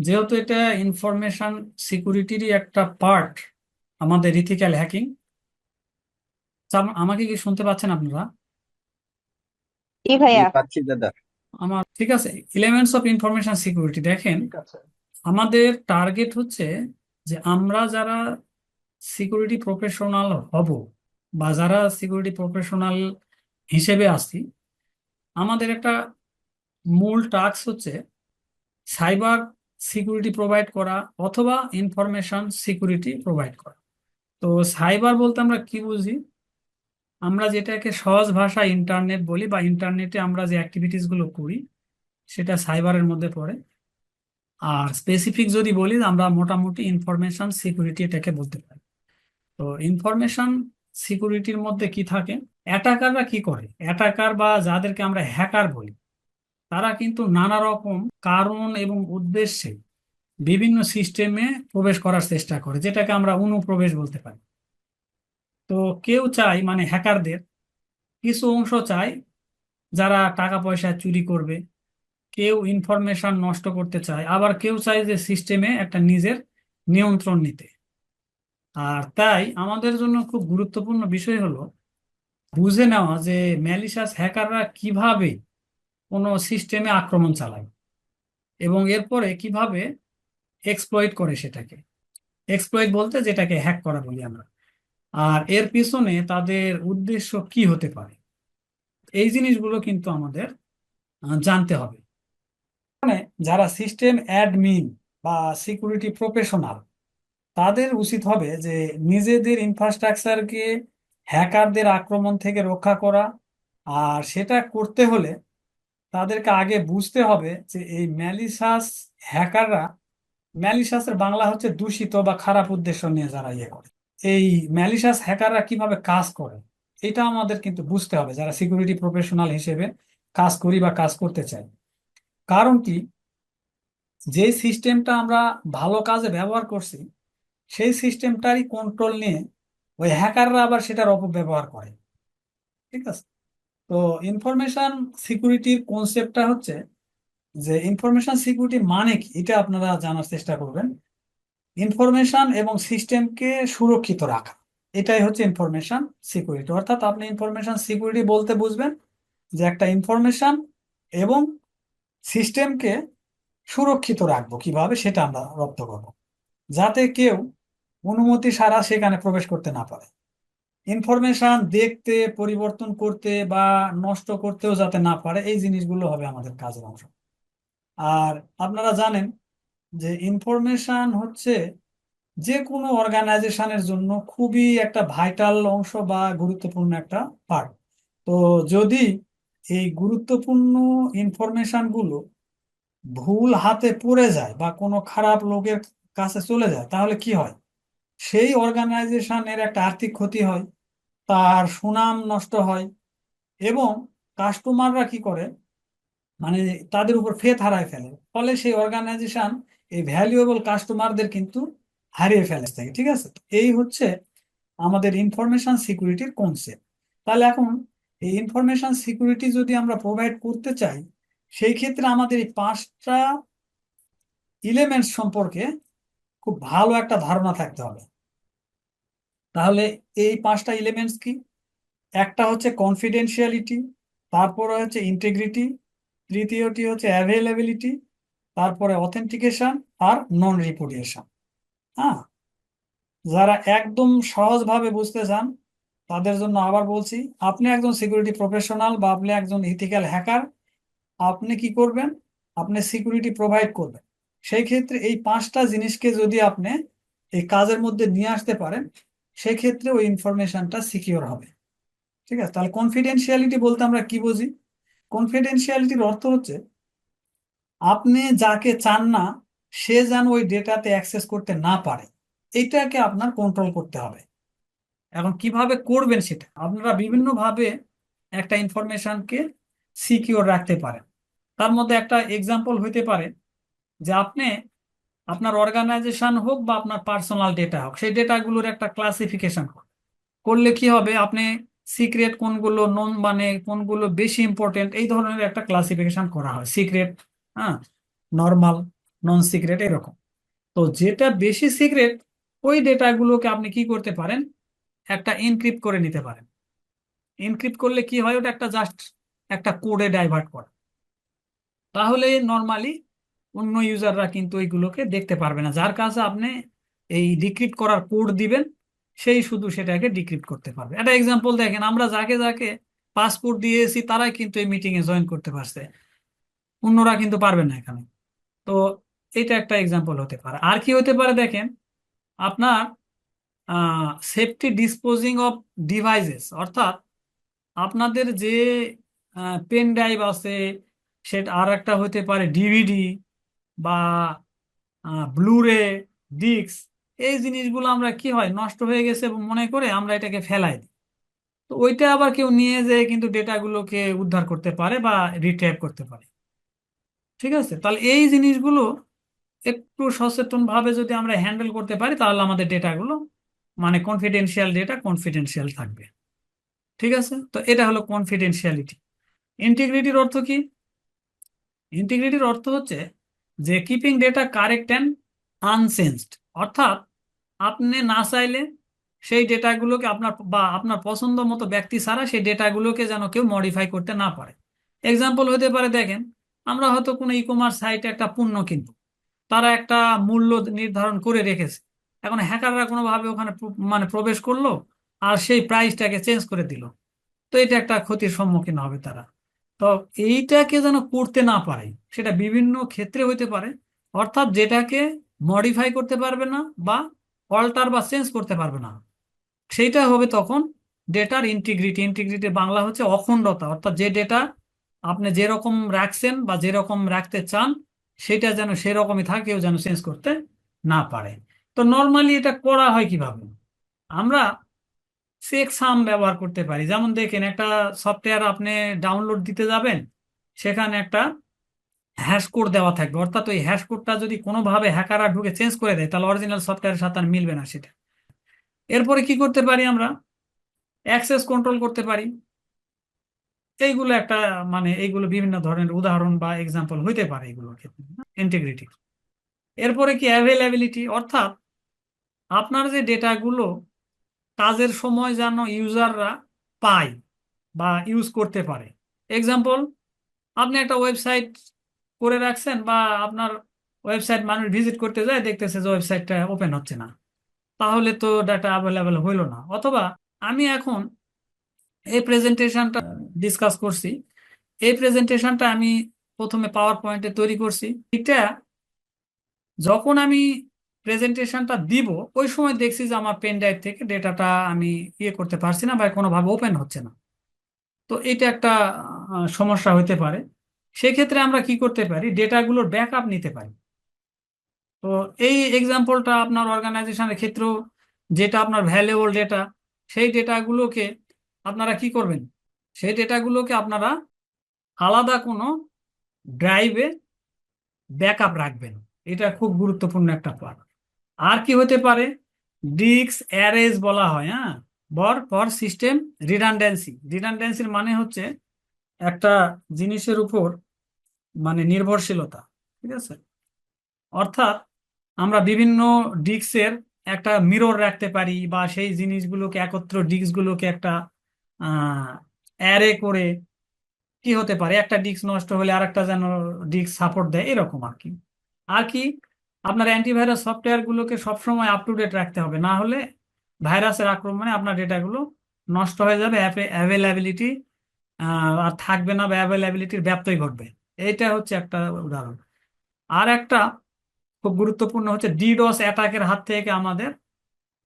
যেহেতু এটা ইনফরমেশন সিকিউরিটিরই একটা পার্ট, আমাদের ইথিক্যাল হ্যাকিং। আমাকে কি শুনতে পাচ্ছেন আপনারা? জি জি ভাইয়া। পাচ্ছি দাদা। আমার ঠিক আছে। এলিমেন্টস অফ ইনফরমেশন সিকিউরিটি দেখেন, ঠিক আছে। আমাদের টার্গেট হচ্ছে যে আমরা যারা সিকিউরিটি প্রফেশনাল হব বা যারা সিকিউরিটি প্রফেশনাল হিসেবে আছি, আমাদের একটা মূল টাস্ক হচ্ছে সাইবার সিকিউরিটি প্রোভাইড করা অথবা ইনফরমেশন সিকিউরিটি প্রোভাইড করা। তো সাইবার বলতে আমরা কি বুঝি? আমরা যেটাকে সহজ ভাষায় ইন্টারনেট বলি বা ইন্টারনেটে আমরা যে অ্যাক্টিভিটিস গুলো করি সেটা সাইবারের মধ্যে পড়ে। আর স্পেসিফিক যদি বলি, আমরা মোটামুটি ইনফরমেশন সিকিউরিটি এটাকে বলতে পারি। তো ইনফরমেশন সিকিউরিটির মধ্যে কি থাকে? অ্যাটাকাররা কি করে? অ্যাটাকার বা যাদেরকে আমরা হ্যাকার বলি, তারা কিন্তু নানা রকম কারণ এবং উদ্দেশ্যে বিভিন্ন সিস্টেমে প্রবেশ করার চেষ্টা করে, যেটাকে আমরা অনুপ্রবেশ বলতে পারি। তো কেউ চায়, মানে হ্যাকারদের কিছু অংশ চায় যারা টাকা পয়সা চুরি করবে, কেউ ইনফরমেশন নষ্ট করতে চায়, আবার কেউ চায় যে সিস্টেমে একটা নিজের নিয়ন্ত্রণ নিতে। আর তাই আমাদের জন্য খুব গুরুত্বপূর্ণ বিষয় হলো বুঝে নেওয়া যে ম্যালিশাস হ্যাকাররা কিভাবে কোনো সিস্টেমে আক্রমণ চালায় এবং এরপরে কিভাবে এক্সপ্লয়েট করে সেটাকে। এক্সপ্লয়েট বলতে যেটাকে হ্যাক করা বলি আমরা। আর এর পিছনে তাদের উদ্দেশ্য কি হতে পারে, এই জিনিসগুলো কিন্তু আমাদের জানতে হবে। মানে যারা সিস্টেম অ্যাডমিন বা সিকিউরিটি প্রফেশনাল, তাদের উচিত হবে যে নিজেদের ইনফ্রাস্ট্রাকচারকে হ্যাকারদের আক্রমণ থেকে রক্ষা করা। আর সেটা করতে হলে তাদেরকে আগে বুঝতে হবে যে এই ম্যালিশাস হ্যাকাররা, ম্যালিশাসের বাংলা হচ্ছে দূষিত বা খারাপ উদ্দেশ্য নিয়ে যারা ইয়ে করে, এই ম্যালিশাস হ্যাকাররা কিভাবে কাজ করে এটা আমাদের কিন্তু বুঝতে হবে যারা সিকিউরিটি প্রফেশনাল হিসেবে কাজ করি বা কাজ করতে চাই। কারণ কি, যে সিস্টেমটা আমরা ভালো কাজে ব্যবহার করছি সেই সিস্টেমটারই কন্ট্রোল নিয়ে ওই হ্যাকাররা আবার সেটার অপব্যবহার করে। ঠিক আছে। তো ইনফরমেশন সিকিউরিটির কনসেপ্টটা হচ্ছে যে ইনফরমেশন সিকিউরিটি মানে কি এটা আপনারা জানার চেষ্টা করবেন। ইনফরমেশন এবং সিস্টেমকে সুরক্ষিত রাখা, এটাই হচ্ছে ইনফরমেশন সিকিউরিটি। অর্থাৎ আপনি ইনফরমেশন সিকিউরিটি বলতে বুঝবেন যে একটা ইনফরমেশন এবং সিস্টেমকে সুরক্ষিত রাখবো কিভাবে সেটা আমরা রপ্ত করবো, যাতে কেউ অনুমতি ছাড়া সেখানে প্রবেশ করতে না পারে। ইনফরমেশন দেখতে, পরিবর্তন করতে বা নষ্ট করতেও যাতে না পারে, এই জিনিসগুলো হবে আমাদের কাজের অংশ। আর আপনারা জানেন যে ইনফরমেশন হচ্ছে যে কোনো অর্গানাইজেশনের জন্য খুবই একটা ভাইটাল অংশ বা গুরুত্বপূর্ণ একটা পার্ট। তো যদি এই গুরুত্বপূর্ণ ইনফরমেশন গুলো ভুল হাতে পড়ে যায় বা কোনো খারাপ লোকের কাছে চলে যায়, তাহলে কি হয়? সেই অর্গানাইজেশনের একটা আর্থিক ক্ষতি হয়, তার সুনাম নষ্ট হয়, এবং কাস্টমাররা কি করে, মানে তাদের উপর ফেথ হারায় ফেলে। ফলে সেই অর্গানাইজেশন এই ভ্যালুয়েবল কাস্টমারদের কিন্তু হারিয়ে ফেলে থাকে। ঠিক আছে। তো এই হচ্ছে আমাদের ইনফরমেশন সিকিউরিটির কনসেপ্ট। তাহলে এখন এই ইনফরমেশন সিকিউরিটি যদি আমরা প্রোভাইড করতে চাই, সেই ক্ষেত্রে আমাদের এই পাঁচটা এলিমেন্টস সম্পর্কে খুব ভালো একটা ধারণা থাকতে হবে। তাহলে এই পাঁচটা এলিমেন্টস কি? একটা হচ্ছে কনফিডেন্সিয়ালিটি, তারপরে হচ্ছে ইন্টিগ্রিটি, তৃতীয়টি হচ্ছে অ্যাভেলেবিলিটি, তারপরে অথেন্টিকেশন, আর নন রিপুডিয়েশন। হ্যাঁ, যারা একদম সহজভাবে বুঝতে চান তাদের জন্য আবার বলছি, আপনি একজন সিকিউরিটি প্রফেশনাল বা আপনি একজন ইথিক্যাল হ্যাকার, আপনি কি করবেন? আপনি সিকিউরিটি প্রোভাইড করবেন। সেই ক্ষেত্রে এই পাঁচটা জিনিসকে যদি আপনি এই কাজের মধ্যে নিয়ে আসতে পারেন, সেই ক্ষেত্রে ওই ইনফরমেশনটা সিকিউর হবে। ঠিক আছে। তাহলে কনফিডেন্সিয়ালিটি বলতে আমরা কি বুঝি? কনফিডেন্সিয়ালিটির অর্থ হচ্ছে আপনি যাকে চান না সে যেন ওই ডেটাতে অ্যাক্সেস করতে না পারে, এটাকে আপনার কন্ট্রোল করতে হবে। এখন কিভাবে করবেন সেটা আপনারা বিভিন্ন ভাবে একটা ইনফরমেশনকে সিকিউর রাখতে পারেন। তার মধ্যে একটা এক্সাম্পল হইতে পারে যে আপনি আপনার অর্গানাইজেশন হোক বা আপনার পার্সোনাল ডেটা হোক, সেই ডেটাগুলোর একটা ক্লাসিফিকেশন করলে কি হবে, আপনি সিক্রেট কোনগুলো, নন মানে কোনগুলো বেশি ইম্পর্টেন্ট, এই ধরনের একটা ক্লাসিফিকেশন করা হয়। সিক্রেট, হ্যাঁ, নর্মাল, নন সিক্রেট এরকম। তো যেটা বেশি সিক্রেট ওই ডেটাগুলোকে আপনি কি করতে পারেন, একটা এনক্রিপ্ট করে নিতে পারেন। এনক্রিপ্ট করলে কি হয়, ওটা একটা জাস্ট একটা কোডে ডাইভার্ট করে, তাহলে নর্মালি অন্য ইউজাররা কিন্তু এইগুলোকে দেখতে পারবে না। যার কাছে আপনি এই ডিক্রিপ্ট করার কোড দিবেন, সেই শুধু সেটাকে ডিক্রিপ্ট করতে পারবে। একটা এক্সাম্পল দেখেন, আমরা যাকে যাকে পাসপোর্ট দিয়েছি তারাই কিন্তু এই মিটিং এ জয়েন করতে পারছে, অন্যরা কিন্তু পারবে না এখানে। তো এটা একটা এক্সাম্পল হতে পারে। আর কি হতে পারে দেখেন, আপনার সেফটি ডিসপোজিং অফ ডিভাইসেস, অর্থাৎ আপনাদের যে পেন ড্রাইভ আছে, সেটা আর একটা হতে পারে ডিভিডি বা ব্লুরে ডিস্ক, এই জিনিসগুলো আমরা কি হয় নষ্ট হয়ে গেছে মনে করে আমরা এটাকে ফেলাই দিই। তো ওইটা আবার কেউ নিয়ে যেয়ে কিন্তু ডেটাগুলোকে উদ্ধার করতে পারে বা রিট্রাইভ করতে পারে। ঠিক আছে, তাহলে এই জিনিসগুলো একটু সচেতন ভাবে যদি আমরা হ্যান্ডেল করতে পারি, তাহলে আমাদের ডেটাগুলো মানে কনফিডেন্সিয়াল ডেটা কনফিডেন্সিয়াল থাকবে। ঠিক আছে, তো এটা হলো কনফিডেন্সিয়ালিটি। ইন্টিগ্রিটির অর্থ কি? ইন্টিগ্রিটির অর্থ হচ্ছে যে keeping data correct and unchanged, অর্থাৎ আপনি না চাইলে সেই ডেটাগুলোকে আপনার বা আপনার পছন্দ মতো ব্যক্তি ছাড়া সেই ডেটাগুলোকে যেন কেউ মডিফাই করতে না পারে। এক্সাম্পল হতে পারে দেখেন, আমরা হয়তো কোনো ই কমার্স সাইটে একটা পণ্য কিনবো, তারা একটা মূল্য নির্ধারণ করে রেখেছে, এখন হ্যাকাররা কোনোভাবে ওখানে মানে প্রবেশ করলো আর সেই প্রাইসটাকে চেঞ্জ করে দিল। তো এটা একটা ক্ষতির সম্মুখীন হবে তারা। তো এইটাকে যেন করতে না পারে, সেটা বিভিন্ন ক্ষেত্রে হইতে পারে, অর্থাৎ যেটাকে মডিফাই করতে পারবে না বা অল্টার বা চেঞ্জ করতে পারবে না, সেইটা হবে তখন ডেটার ইন্টিগ্রিটি। ইন্টিগ্রিটি বাংলা হচ্ছে অখণ্ডতা, অর্থাৎ যে ডেটা আপনি যেরকম রাখছেন বা যেরকম রাখতে চান সেটা যেন সেরকমই থাকে, কেউ যেন চেঞ্জ করতে না পারে। তো নর্মালি এটা করা হয় কিভাবে? আমরা চেক সাম ব্যবহার করতে পারি। যেমন দেখেন, একটা সফটওয়্যার আপনি ডাউনলোড দিতে যাবেন, সেখানে একটা হ্যাশ কোড দেওয়া থাকবে, অর্থাৎ ওই হ্যাশ কোডটা যদি কোনোভাবে হ্যাকাররা ঢুকে চেঞ্জ করে দেয় তাহলে অরিজিনাল সফটওয়্যারের সাথে আর মিলবে না সেটা। এরপরে কি করতে পারি আমরা, অ্যাক্সেস কন্ট্রোল করতে পারি। এইগুলো একটা মানে এইগুলো বিভিন্ন ধরনের উদাহরণ বা এক্সাম্পল হইতে পারে এগুলোর ক্ষেত্রে ইন্টিগ্রিটি। এরপরে কি অ্যাভেলেবিলিটি, অর্থাৎ আপনার যে ডেটাগুলো কাজের সময় যেন ইউজাররা পায় বা ইউজ করতে পারে। এক্সাম্পল, আপনি একটা ওয়েবসাইট করে রাখছেন বা আপনার ওয়েবসাইট মানুষ ভিজিট করতে যায়, দেখতেছে যে ওয়েবসাইটটা ওপেন হচ্ছে না, তাহলে তো ডাটা অ্যাভেলেবেল হইলো না। অথবা আমি এখন এই প্রেজেন্টেশনটা ডিসকাস করছি, এই প্রেজেন্টেশনটা আমি প্রথমে পাওয়ার পয়েন্টে তৈরি করছি, এটা যখন আমি প্রেজেন্টেশনটা দিব ওই সময় দেখছি যে আমার পেন ড্রাইভ থেকে ডেটাটা আমি ইয়ে করতে পারছি না বা কোনোভাবে ওপেন হচ্ছে না। তো এটা একটা সমস্যা হতে পারে। সেক্ষেত্রে আমরা কি করতে পারি, ডেটাগুলোর ব্যাকআপ নিতে পারি। তো এই এক্সাম্পলটা আপনার অর্গানাইজেশনের ক্ষেত্রেও, যেটা আপনার ভ্যালুয়েবল ডেটা, সেই ডেটাগুলোকে আপনারা কি করবেন, সেই ডেটাগুলোকে আপনারা আলাদা কোনো ড্রাইভে ব্যাকআপ রাখবেন। এটা খুব গুরুত্বপূর্ণ একটা পার্ট। আর কি হতে পারে, ডিস্ক অ্যারেজ বলা হয়, হ্যাঁ, ফর সিস্টেম রিডান্ডেন্সি। রিডান্ডেন্সির মানে হচ্ছে একটা জিনিসের উপর মানে নির্ভরশীলতা। ঠিক আছে, অর্থাৎ আমরা বিভিন্ন ডিস্কের একটা মিরর রাখতে পারি বা সেই জিনিসগুলোকে একত্র ডিস্কগুলোকে একটা অ্যারে করে কি হতে পারে, একটা ডিস্ক নষ্ট হলে আরেকটা যেন ডিস্ক সাপোর্ট দেয়, এরকম আর কি। আর কি, আপনার অ্যান্টিভাইরাস সফটওয়্যার গুলোকে সবসময় আপ টু ডেট রাখতে হবে, না হলে ভাইরাসের আক্রমণে আপনার ডেটাগুলো নষ্ট হয়ে যাবে, অ্যাভেলেবিলিটি আর থাকবে না বা অ্যাভেলেবিলিটির ব্যত্যয় ঘটবে। এইটা হচ্ছে একটা উদাহরণ। আর একটা খুব গুরুত্বপূর্ণ হচ্ছে ডিডোস অ্যাটাকের হাত থেকে আমাদের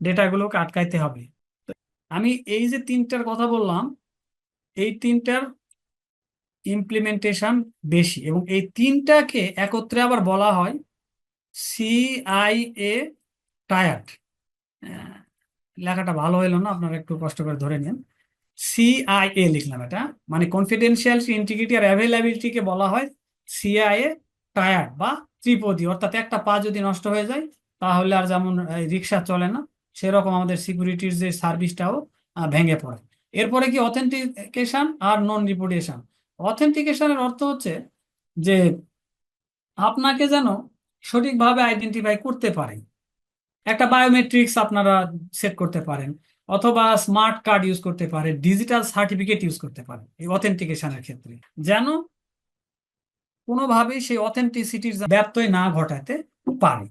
ডেটাগুলোকে আটকাইতে হবে। আমি এই যে তিনটার কথা বললাম, এই তিনটার ইমপ্লিমেন্টেশন বেশি, এবং এই তিনটাকে একত্রে আবার বলা হয় সিআইএ টায়ার্ড। লেখাটা ভালো হইলো না, আপনারা একটু কষ্ট করে ধরে নিন। সিআইএ লিখলাম, এটা মানে কনফিডেন্সিয়ালিটি, ইন্টিগ্রিটি আর অ্যাভেলেবিলিটিকে বলা হয় সিআইএ টায়ার্ড বা ত্রিপদী। অর্থাৎ একটা পা যদি নষ্ট হয়ে যায় তাহলে আর যেমন রিক্সা চলে না, সেরকম আমাদের সিকিউরিটির যে সার্ভিসটাও ভেঙে পড়ে। এরপরে কি অথেন্টিকেশন আর নন রিপুডিয়েশন। অথেন্টিকেশনের অর্থ হচ্ছে যে আপনাকে যেন সঠিকভাবে আইডেন্টিফাই করতে পারে। একটা বায়োমেট্রিক্স আপনারা সেট করতে পারেন, অথবা স্মার্ট কার্ড ইউজ করতে পারেন, ডিজিটাল সার্টিফিকেট ইউজ করতে পারেন এই অথেন্টিকেশনের ক্ষেত্রে, যেন কোনোভাবেই সেই অথেন্টিসিটির ব্যত্যয় না ঘটাতে পারে।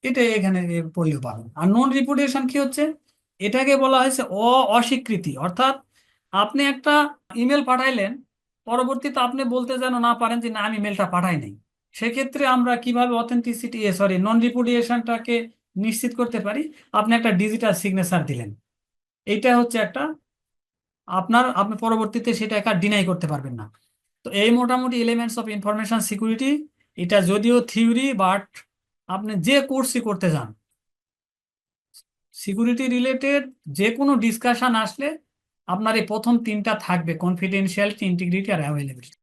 এটা এখানে পড়লেও পাবেন। আর নন রিপুডিয়েশন কি হচ্ছে, এটাকে বলা হয়েছে অস্বীকৃতি। অর্থাৎ আপনি একটা ইমেল পাঠাইলেন, পরবর্তীতে আপনি বলতে যেন না পারেন যে না, আমি মেলটা পাঠাই নাই। সেক্ষেত্রে আমরা কিভাবে অথেন্টিসিটি নন রিপুডিয়েশনটাকে নিশ্চিত করতে পারি? আপনি একটা ডিজিটাল সিগনেচার দিলেন, এইটা হচ্ছে একটা আপনি পরবর্তীতে সেটা একা ডিনাই করতে পারবেন না। তো এই মোটামুটি এলিমেন্টস অফ ইনফরমেশন সিকিউরিটি। এটা যদিও থিওরি, বাট আপনি যে কোর্সই করতে যান, সিকিউরিটি রিলেটেড যে কোনো ডিসকাশন আসলে আপনার এই প্রথম তিনটা থাকবে: কনফিডেন্সিয়ালিটি, ইন্টিগ্রিটি আর অ্যাভেলেবিলিটি।